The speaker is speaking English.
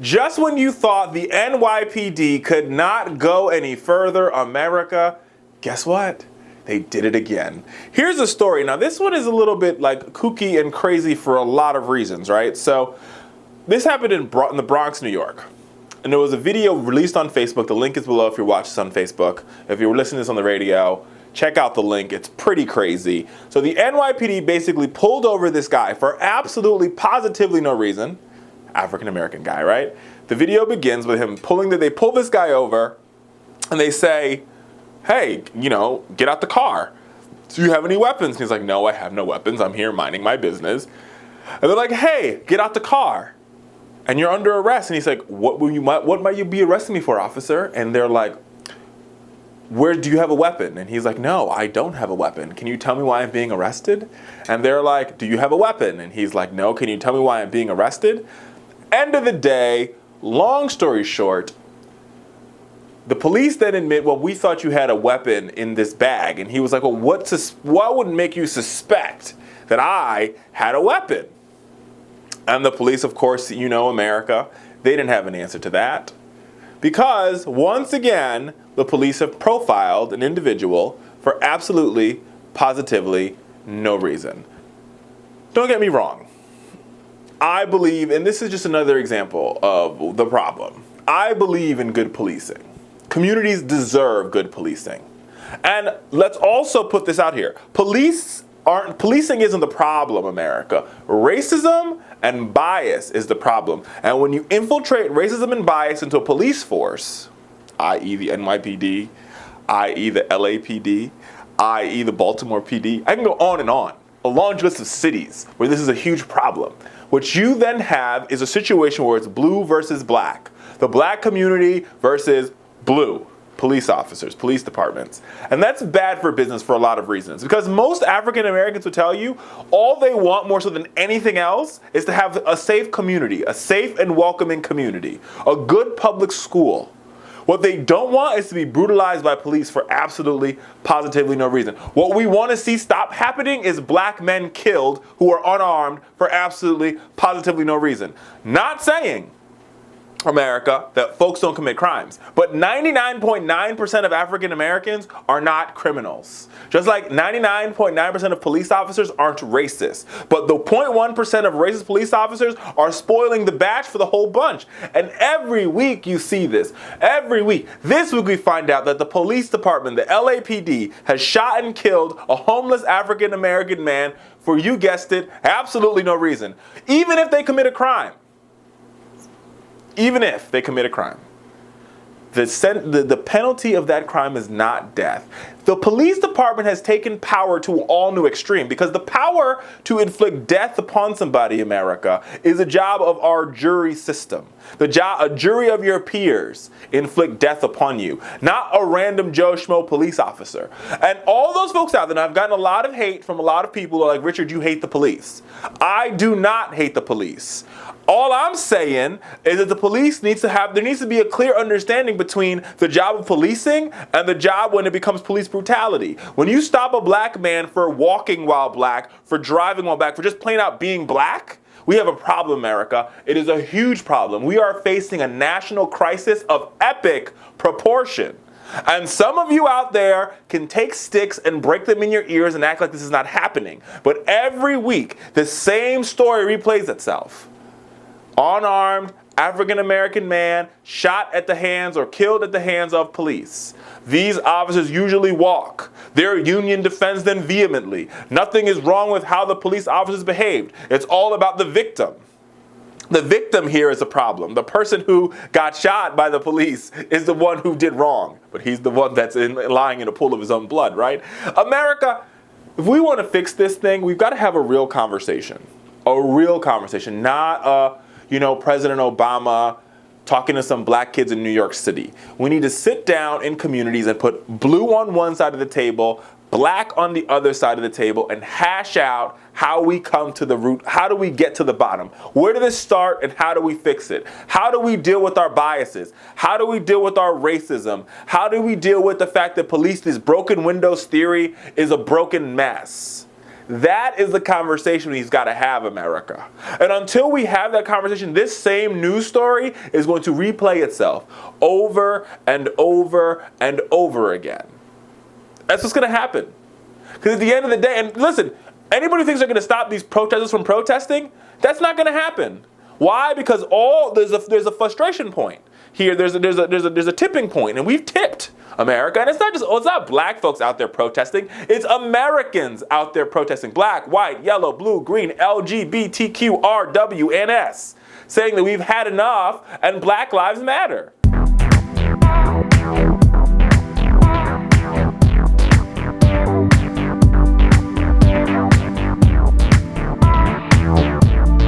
Just when you thought the NYPD could not go any further, America, guess what? They did it again. Here's a story. Now, this one is a little bit like kooky and crazy for a lot of reasons, right? So this happened in the Bronx, New York. And there was a video released on Facebook. The link is below if you're watching this on Facebook. If you're listening to this on the radio, check out the link. It's pretty crazy. So the NYPD basically pulled over this guy for absolutely, positively no reason. African-American guy, right? The video begins with him they pull this guy over and they say, hey, get out the car. Do you have any weapons? And he's like, no, I have no weapons. I'm here minding my business. And they're like, hey, get out the car. And you're under arrest. And he's like, what might you be arresting me for, officer? And they're like, where do you have a weapon? And he's like, no, I don't have a weapon. Can you tell me why I'm being arrested? And they're like, do you have a weapon? And he's like, no, can you tell me why I'm being arrested? End of the day, long story short, the police then admit, well, we thought you had a weapon in this bag. And he was like, well, what would make you suspect that I had a weapon? And the police, of course, America, they didn't have an answer to that. Because, once again, the police have profiled an individual for absolutely, positively no reason. Don't get me wrong. I believe, and this is just another example of the problem, I believe in good policing. Communities deserve good policing. And let's also put this out here. Policing isn't the problem, America. Racism and bias is the problem. And when you infiltrate racism and bias into a police force, i.e. the NYPD, i.e. the LAPD, i.e. the Baltimore PD, I can go on and on. A long list of cities where this is a huge problem. What you then have is a situation where it's blue versus black. The black community versus blue police officers, police departments. And that's bad for business for a lot of reasons. Because most African Americans will tell you all they want more so than anything else is to have a safe community, a safe and welcoming community, a good public school. What they don't want is to be brutalized by police for absolutely, positively no reason. What we want to see stop happening is black men killed who are unarmed for absolutely, positively no reason. Not saying, America, that folks don't commit crimes. But 99.9% of African Americans are not criminals. Just like 99.9% of police officers aren't racist. But the 0.1% of racist police officers are spoiling the batch for the whole bunch. And every week you see this. Every week. This week we find out that the police department, the LAPD, has shot and killed a homeless African American man for, you guessed it, absolutely no reason. Even if they commit a crime. Even if they commit a crime. The penalty of that crime is not death. The police department has taken power to an all new extreme because the power to inflict death upon somebody, America, is a job of our jury system. A jury of your peers inflict death upon you, not a random Joe Schmo police officer. And all those folks out there, and I've gotten a lot of hate from a lot of people who are like, Richard, you hate the police. I do not hate the police. All I'm saying is that the police there needs to be a clear understanding between the job of policing and the job when it becomes police brutality. When you stop a black man for walking while black, for driving while black, for just plain out being black, we have a problem, America. It is a huge problem. We are facing a national crisis of epic proportion. And some of you out there can take sticks and break them in your ears and act like this is not happening. But every week, the same story replays itself. Unarmed African-American man shot at the hands or killed at the hands of police. These officers usually walk. Their union defends them vehemently. Nothing is wrong with how the police officers behaved. It's all about the victim. The victim here is a problem. The person who got shot by the police is the one who did wrong. But he's the one that's lying in a pool of his own blood, right? America, if we want to fix this thing, we've got to have a real conversation. A real conversation, not President Obama talking to some black kids in New York City. We need to sit down in communities and put blue on one side of the table, black on the other side of the table, and hash out how we come to the root. How do we get to the bottom? Where did this start and how do we fix it? How do we deal with our biases? How do we deal with our racism? How do we deal with the fact that this broken windows theory is a broken mess? That is the conversation he's got to have, America. And until we have that conversation, this same news story is going to replay itself over and over and over again. That's what's going to happen. Because at the end of the day, and listen, anybody who thinks they're going to stop these protesters from protesting, that's not going to happen. Why? Because there's a frustration point. Here, there's a tipping point, and we've tipped America. And it's not black folks out there protesting. It's Americans out there protesting. Black, white, yellow, blue, green, LGBTQ, RW, and S. Saying that we've had enough and Black Lives Matter.